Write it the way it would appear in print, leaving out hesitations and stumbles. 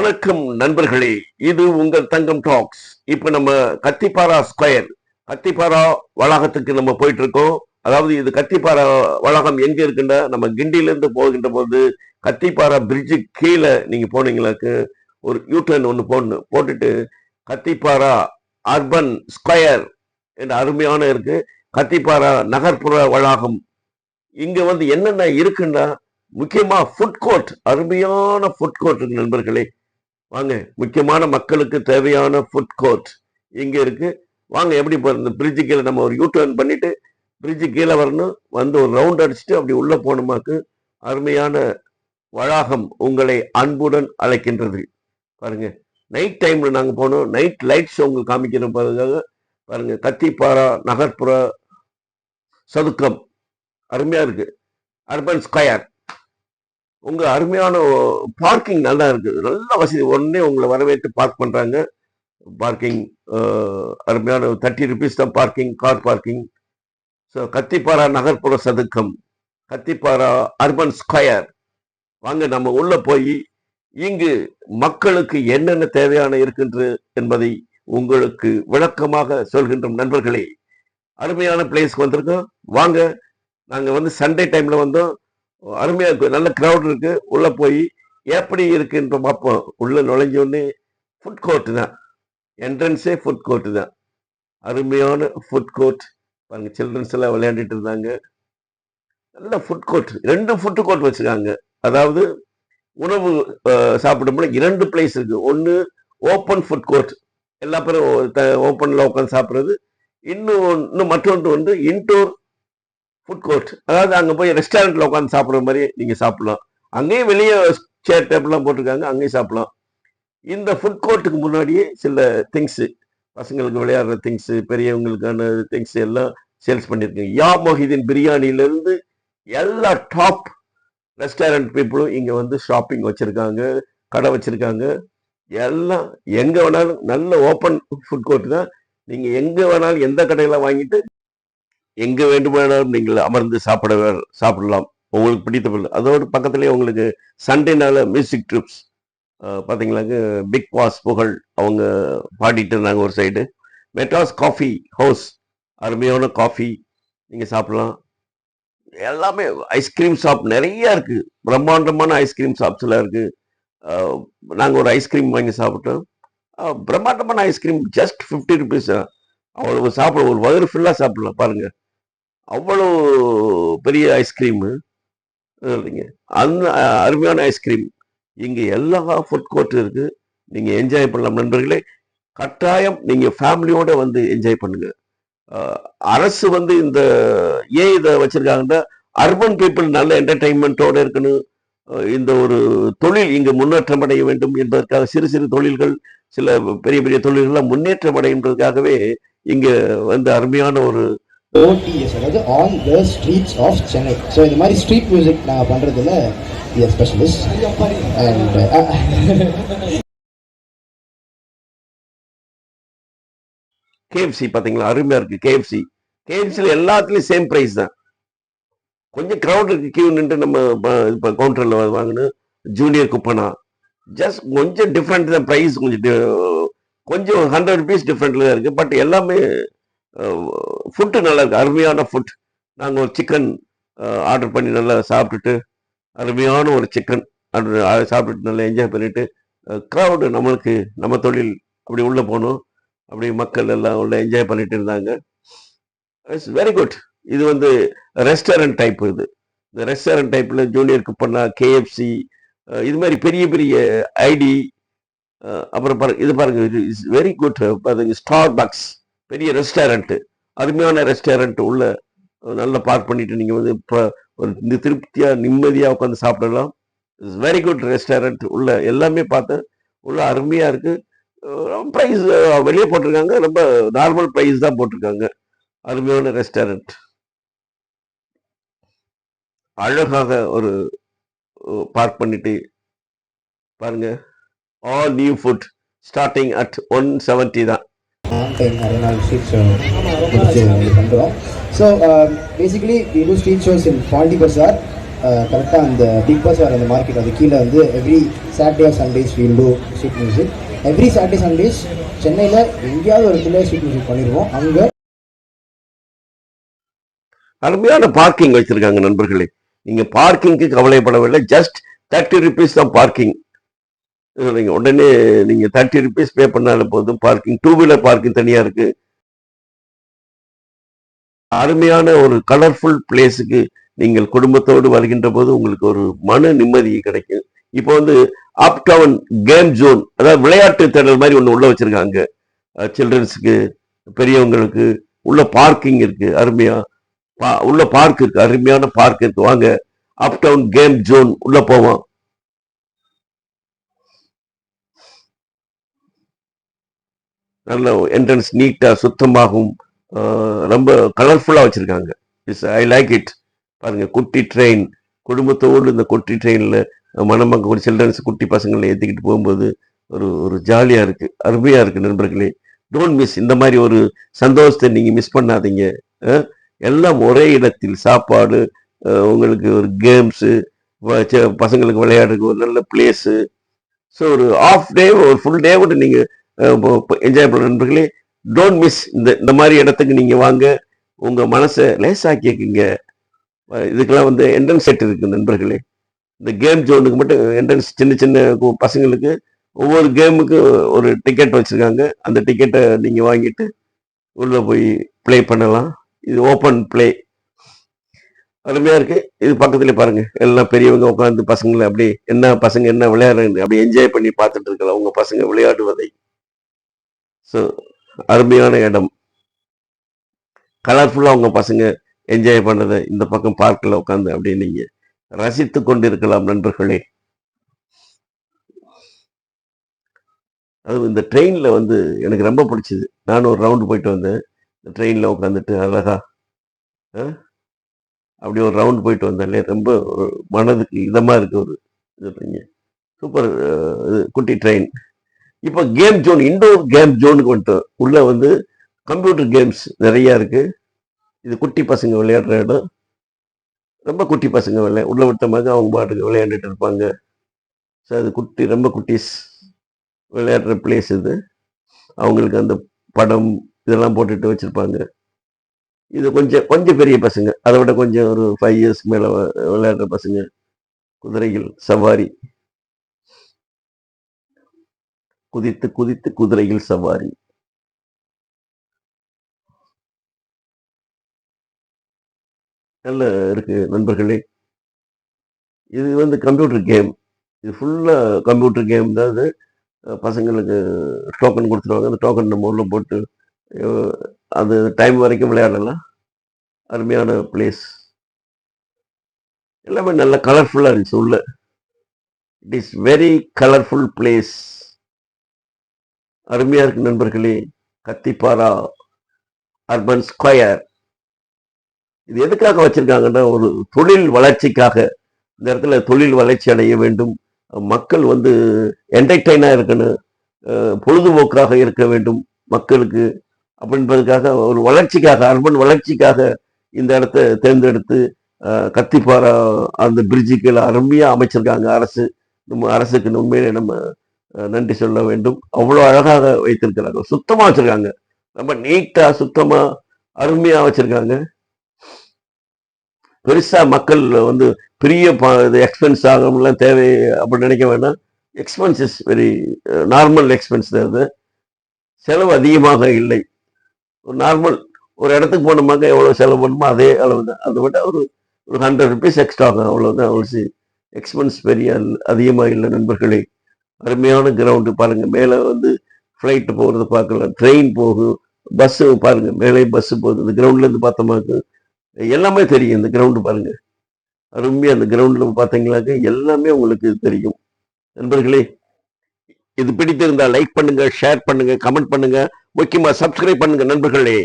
வணக்கம் நண்பர்களே, இது உங்கள் தங்கம் டாக்ஸ். இப்ப நம்ம கத்திப்பாரா ஸ்கொயர், கத்திப்பாரா வளாகத்துக்கு நம்ம போயிட்டு இருக்கோம். அதாவது இது கத்திப்பாரா வளாகம் எங்க இருக்குன்னா, நம்ம கிண்டில இருந்து போகின்ற போது கத்திப்பாரா பிரிட்ஜு கீழே நீங்க போனீங்களுக்கு ஒரு யூட்டர்ன் ஒன்று போட்டுட்டு கத்திப்பாரா அர்பன் ஸ்கொயர் என்ற அருமையான இருக்கு. கத்திப்பாரா நகர்ப்புற வளாகம். இங்க வந்து என்னென்ன இருக்குன்னா, முக்கியமா ஃபுட் கோர்ட், அருமையான ஃபுட் கோர்ட் இருக்கு நண்பர்களே. வாங்க, முக்கியமான மக்களுக்கு தேவையான ஃபுட் கோர்ட் இங்க இருக்கு. வாங்க, எப்படி இந்த பிரிட்ஜு கீழே நம்ம ஒரு யூட்டர்ன் பண்ணிட்டு பிரிட்ஜு கீழே வரணும், வந்து ஒரு ரவுண்ட் அடிச்சுட்டு அப்படி உள்ள போனோமாக்கு அருமையான வளாகம் உங்களை அன்புடன் அழைக்கின்றது. பாருங்க, நைட் டைம்ல நாங்க போனோம். நைட் லைட் ஷோ உங்களுக்கு காமிக்கிற பாருங்க. கத்திப்பாரா நகர்ப்புற சதுக்கம் அருமையா இருக்கு. அர்பன் ஸ்கொயர் உங்க அருமையான பார்க்கிங் நல்லா இருக்கு, நல்ல வசதி. உடனே உங்களை வரவேற்று பார்க் பண்றாங்க. பார்க்கிங் அருமையான 30 rupees தான் parking, car parking. So Kathipara நகர்ப்புற சதுக்கம், கத்திப்பாரா அர்பன் ஸ்கொயர். வாங்க, நம்ம உள்ள போய் இங்கு மக்களுக்கு என்னென்ன தேவையான இருக்கின்ற என்பதை உங்களுக்கு விளக்கமாக சொல்கின்றோம் நண்பர்களே. அருமையான பிளேஸ்க்கு வந்திருக்கோம். வாங்க, நாங்க வந்து சண்டே டைம்ல வந்தோம். அருமையா இருக்கு, நல்ல கிரௌட் இருக்கு. உள்ள போய் எப்படி இருக்குன்ற பார்ப்போம். உள்ள நுழைஞ்சோடனே ஃபுட் கோர்ட் தான், என்ட்ரன்ஸே ஃபுட் கோர்ட் தான். அருமையான ஃபுட் கோர்ட். பாருங்க, சில்ட்ரன்ஸ் எல்லாம் விளையாண்டுட்டு இருந்தாங்க. நல்ல ஃபுட் கோர்ட், 2 ஃபுட் கோர்ட் வச்சிருக்காங்க. அதாவது உணவு சாப்பிடும்போது 2 பிளேஸ் இருக்கு. ஒன்று ஓப்பன் ஃபுட் கோர்ட், எல்லா பேரும் ஓப்பன்ல உட்காந்து சாப்பிட்றது. இன்னும் மற்றொன்று வந்து இன்டோர் ஃபுட் கோர்ட், அதாவது அங்கே போய் ரெஸ்டாரண்ட்ல உட்காந்து சாப்பிட்ற மாதிரி நீங்க சாப்பிடலாம். அங்கேயும் வெளியே சேர் டேபிள்லாம் போட்டிருக்காங்க, அங்கேயும் சாப்பிடலாம். இந்த ஃபுட் கோர்ட்டுக்கு முன்னாடியே சில திங்ஸ், பசங்களுக்கு விளையாடுற திங்ஸ், பெரியவங்களுக்கான திங்ஸ் எல்லாம் சேல்ஸ் பண்ணியிருக்காங்க. யா மொஹிதீன் பிரியாணியிலிருந்து எல்லா டாப் ரெஸ்டாரண்ட் பீப்புளும் இங்க வந்து ஷாப்பிங் வச்சிருக்காங்க, கடை வச்சிருக்காங்க. எல்லாம் எங்க வேணாலும் நல்ல ஓப்பன் ஃபுட் கோர்ட் தான். நீங்க எங்க வேணாலும் எந்த கடையில வாங்கிட்டு எங்க வேண்டுமானாலும் நீங்கள் அமர்ந்து சாப்பிடலாம், உங்களுக்கு பிடித்த. அதோடு பக்கத்துலேயே உங்களுக்கு சண்டேனால மியூசிக் ட்ரிப்ஸ் பார்த்தீங்களாங்க, பிக் பாஸ் புகழ் அவங்க பாடிட்டு இருந்தாங்க ஒரு சைடு. மெட்ராஸ் காஃபி ஹவுஸ், அருமையான காஃபி நீங்கள் சாப்பிடலாம். எல்லாமே ஐஸ்கிரீம் ஷாப் நிறைய இருக்கு, பிரம்மாண்டமான ஐஸ்கிரீம் ஷாப்ஸ் எல்லாம் இருக்கு. நாங்கள் ஒரு ஐஸ்கிரீம் வாங்கி சாப்பிட்டோம். பிரம்மாண்டமான ஐஸ்கிரீம் ஜஸ்ட் 50 rupees. அவ்வளவு சாப்பிட ஒரு வயிறு ஃபுல்லாக சாப்பிடலாம். பாருங்க, அவ்வளோ பெரிய ஐஸ்கிரீமு இல்லைங்க. அந்த அருமையான ஐஸ்கிரீம் இங்கே எல்லா ஃபுட் கோர்ட் இருக்கு. நீங்க என்ஜாய் பண்ணலாம் நண்பர்களே. கட்டாயம் நீங்க ஃபேமிலியோட வந்து என்ஜாய் பண்ணுங்க. அரசு வந்து இந்த ஏன் இதை வச்சிருக்காங்கன்னா, அர்பன் பீப்புள் நல்ல என்டர்டைன்மெண்ட்டோட இருக்கணும். இந்த ஒரு தொழில் இங்கு முன்னேற்றம் அடைய வேண்டும் என்பதற்காக சிறு சிறு தொழில்கள், சில பெரிய பெரிய தொழில்கள்லாம் முன்னேற்றம் அடைகின்றதுக்காகவே இங்க வந்து அருமையான ஒரு OTS, அதாவது on the streets of Chennai. So இந்த மாதிரி ஸ்ட்ரீட் மியூசிக் நாங்கள் பண்ணுறதுல ஸ்பெஷலிஸ்ட். அண்ட் KFC பார்த்தீங்களா, அருமையா இருக்கு. கேஎஃப்சியில் எல்லாத்துலேயும் சேம் ப்ரைஸ் தான். கொஞ்சம் க்ரௌட் இருக்கு, கியூ நின்று நம்ம இப்போ கவுண்டரில் வாங்கணும். ஜூனியர் குப்பனா ஜஸ்ட் கொஞ்சம் டிஃப்ரெண்ட் தான், ப்ரைஸ் கொஞ்சம் 100 rupees டிஃப்ரெண்ட்ல தான் இருக்கு. பட் எல்லாமே ஃபுட்டு நல்லா இருக்கு, அருமையான ஃபுட். நாங்கள் ஒரு சிக்கன் ஆர்டர் பண்ணி நல்லா சாப்பிட்டுட்டு, அருமையான ஒரு சிக்கன் சாப்பிட்டுட்டு நல்லா என்ஜாய் பண்ணிட்டு, க்ரௌடு நம்மளுக்கு நம்ம தொழில் அப்படி உள்ள போகணும். அப்படி மக்கள் எல்லாம் உள்ள என்ஜாய் பண்ணிட்டு இருந்தாங்க. It's very good. இது வந்து ரெஸ்டாரண்ட் டைப். இந்த ரெஸ்டாரண்ட் டைப்ல ஜூனியர் குப்பனா, KFC, இது மாதிரி பெரிய பெரிய ஐடி. அப்புறம் பாருங்க, இது பாருங்க, இட்ஸ் வெரி குட். பாருங்க, ஸ்டார்பக்ஸ், பெரிய ரெஸ்டாரண்ட், அருமையான ரெஸ்டாரண்ட். உள்ள நல்லா பார்க் பண்ணிட்டு நீங்க வந்து இப்போ ஒரு திருப்தியா நிம்மதியா உட்காந்து சாப்பிடலாம். It's very good restaurant. உள்ள எல்லாமே பார்த்தேன், உள்ள அருமையா இருக்கு. ப்ரைஸ் வெளியே போட்டிருக்காங்க, ரொம்ப நார்மல் ப்ரைஸ் தான் போட்டிருக்காங்க. அருமையான ரெஸ்டாரண்ட், அழகாக ஒரு பார்க் பண்ணிட்டு பாருங்க. All new food starting at 170 தான். நிறைய நாள் ஸ்ட்ரீட் ஷோ பண்ணுறோம். So basically we do street shows in Pondy Bazaar கரெக்டாக அந்த பிக் பாஸ் வர அந்த மார்க்கெட் அது கீழே வந்து every Saturday Sundays we'll do street music. Every Saturday Sundays சென்னையில் எங்கேயாவது ஒரு இடத்துல ஸ்ட்ரீட் மியூசிக் பண்ணிடுவோம். அங்கே அருமையான பார்க்கிங் வச்சிருக்காங்க நண்பர்களே. நீங்க பார்க்கிங்க்கு கவலைப்படவில்லை. ஜஸ்ட் 30 rupees தான் பார்க்கிங். நீங்க உடனே நீங்க 30 rupees பே பண்ணாலும் போதும். பார்க்கிங், 2 வீலர் பார்க்கிங் தனியா இருக்கு. அருமையான ஒரு கலர்ஃபுல் பிளேஸுக்கு நீங்கள் குடும்பத்தோடு வருகின்ற போது உங்களுக்கு ஒரு மன நிம்மதி கிடைக்கும். இப்போ வந்து அப் டவுன் கேம் ஜோன், அதாவது விளையாட்டு திடல் மாதிரி ஒன்று உள்ள வச்சிருக்காங்க. சில்ட்ரன்ஸுக்கு, பெரியவங்களுக்கு உள்ள பார்க்கிங் இருக்கு. அருமையா உள்ள பார்க் இருக்கு, அருமையான பார்க் இருக்கு. வாங்க அப் டவுன் கேம் ஜோன் உள்ள போவோம். நல்ல என்ட்ரன்ஸ் நீட்டா சுத்தமாகவும் ரொம்ப கலர்ஃபுல்லா வச்சிருக்காங்க. I like it. பாருங்க, குட்டி ட்ரெயின், குடும்பத்தோடு இந்த குட்டி ட்ரெயின்ல மணமக்கள் ஒரு சில்ட்ரன்ஸ் குட்டி பசங்களை ஏற்றிக்கிட்டு போகும்போது ஒரு ஒரு ஜாலியா இருக்கு, அருமையா இருக்கு நண்பர்களே. Don't miss. இந்த மாதிரி ஒரு சந்தோஷத்தை நீங்க மிஸ் பண்ணாதீங்க. எல்லாம் ஒரே இடத்தில் சாப்பாடு, உங்களுக்கு ஒரு கேம்ஸு, பசங்களுக்கு விளையாடுறதுக்கு ஒரு நல்ல பிளேஸு. ஸோ ஒரு ஆஃப் டே, ஒரு ஃபுல் டே கூட நீங்க என்ஜாய் பண்ண நண்பர்களே. Don't miss. இந்த மாதிரி இடத்துக்கு நீங்க வாங்க, உங்க மனசை லேசாக்கிக்குங்க. இதுக்கெல்லாம் வந்து என்ட்ரன்ஸ் செட் இருக்கு நண்பர்களே. இந்த கேம் ஜோனுக்கு மட்டும் என்ட்ரன்ஸ் சின்ன சின்ன பசங்களுக்கு ஒவ்வொரு கேமுக்கு ஒரு டிக்கெட் வச்சிருக்காங்க. அந்த டிக்கெட்டை நீங்க வாங்கிட்டு உள்ள போய் ப்ளே பண்ணலாம். இது ஓப்பன் ப்ளே, அருமையா இருக்கு. இது பக்கத்துல பாருங்க, எல்லாம் பெரியவங்க உட்காந்து பசங்களை அப்படி பசங்க என்ன விளையாடுறாங்க அப்படி என்ஜாய் பண்ணி பார்த்துட்டு இருக்கலாம் உங்க பசங்க விளையாடுவதை. ஸோ அருமையான இடம், கலர்ஃபுல்லா உங்க பசங்க என்ஜாய் பண்ணதை இந்த பக்கம் பார்க்கல உட்காந்து அப்படியே நீங்க ரசித்து கொண்டிருக்கலாம் நண்பர்களே. அது இந்த ட்ரெயின்ல வந்து எனக்கு ரொம்ப பிடிச்சது. நானும் ஒரு ரவுண்டு போயிட்டு வந்தேன். இந்த ட்ரெயின்ல உட்காந்துட்டு அழகா அப்படி ஒரு ரவுண்ட் போயிட்டு வந்தாலே ரொம்ப ஒரு மனதுக்கு இதமா இருக்கு. ஒரு இது சூப்பர் குட்டி ட்ரெயின். இப்போ கேம் ஜோன், இண்டோர் கேம் ஜோனுக்கு வந்துட்டோம். உள்ள வந்து கம்ப்யூட்டர் கேம்ஸ் நிறைய இருக்கு. இது குட்டி பசங்க விளையாடுற இடம். ரொம்ப குட்டி பசங்க உள்ள விட்டமாக அவங்க பாட்டுக்கு விளையாண்டுட்டு இருப்பாங்க. ஸோ அது குட்டி, ரொம்ப குட்டீஸ் விளையாடுற பிளேஸ் இது. அவங்களுக்கு அந்த படம் இதெல்லாம் போட்டுட்டு வச்சிருப்பாங்க. இது கொஞ்சம் கொஞ்சம் பெரிய பசங்க, அதை விட கொஞ்சம் ஒரு 5 years மேல விளையாடுற பசங்க. குதிரைகள் சவாரி, குதித்து குதித்து குதிரைகள் சவாரி. நல்ல இருக்கு நண்பர்களே. இது வந்து கம்ப்யூட்டர் கேம். இது ஃபுல்லா கம்ப்யூட்டர் கேம் தான். இது பசங்களுக்கு டோக்கன் கொடுத்துருவாங்க. அந்த டோக்கன் நம்ம உள்ள போட்டு அது டைம் வரைக்கும் விளையாடலாம். அருமையான பிளேஸ், எல்லாமே நல்ல கலர்ஃபுல்லா இருந்துச்சு உள்ள. It is very colourful place. அருமையா இருக்கு நண்பர்களே. Kathipara urban square. இது எதுக்காக வச்சிருக்காங்கன்னா ஒரு தொழில் வளர்ச்சிக்காக. இந்த இடத்துல தொழில் வளர்ச்சி அடைய வேண்டும், மக்கள் வந்து என்டர்டெயினா இருக்கணும், பொழுதுபோக்காக இருக்க வேண்டும் மக்களுக்கு அப்படின்றதுக்காக, ஒரு வளர்ச்சிக்காக, அர்பன் வளர்ச்சிக்காக இந்த இடத்த தேர்ந்தெடுத்து கத்திப்பாரா அந்த பிரிட்ஜுக்கு அருமையா அமைச்சிருக்காங்க அரசு. நம்ம அரசுக்கு உண்மையிலே நம்ம நன்றி சொல்ல வேண்டும். அவ்வளோ அழகாக வைத்திருக்கிறாங்க, சுத்தமா வச்சிருக்காங்க. ரொம்ப நீட்டா சுத்தமா அருமையா வச்சிருக்காங்க. பெருசா மக்கள் வந்து பெரிய எக்ஸ்பென்ஸ் ஆகலாம் தேவை அப்படின்னு நினைக்க வேண்டாம். Expense is very normal expense தான். அது செலவு அதிகமாக இல்லை. ஒரு நார்மல் ஒரு இடத்துக்கு போனோமாக்க எவ்வளவு செலவு பண்ணுமோ அதே அளவு தான். அதை விட ஒரு 100 rupees எக்ஸ்ட்ரா ஆகும், அவ்வளவுதான். அவ்வளோ எக்ஸ்பென்ஸ் பெரிய அதிகமாக இல்லை நண்பர்களே. அருமையான கிரவுண்டு பாருங்க. மேலே வந்து ஃப்ளைட்டு போகிறது பார்க்கலாம், ட்ரெயின் போகும், பஸ்ஸு பாருங்க, மேலே பஸ்ஸு போகுது. இந்த கிரவுண்ட்ல இருந்து பார்த்தோமாக்கு எல்லாமே தெரியும். இந்த கிரவுண்டு பாருங்க, அருமையா அந்த கிரவுண்ட்ல பார்த்தீங்களாக்க எல்லாமே உங்களுக்கு தெரியும் நண்பர்களே. இது பிடித்திருந்தா லைக் பண்ணுங்க, ஷேர் பண்ணுங்க, கமெண்ட் பண்ணுங்க, முக்கியமா சப்ஸ்கிரைப் பண்ணுங்க நண்பர்களே.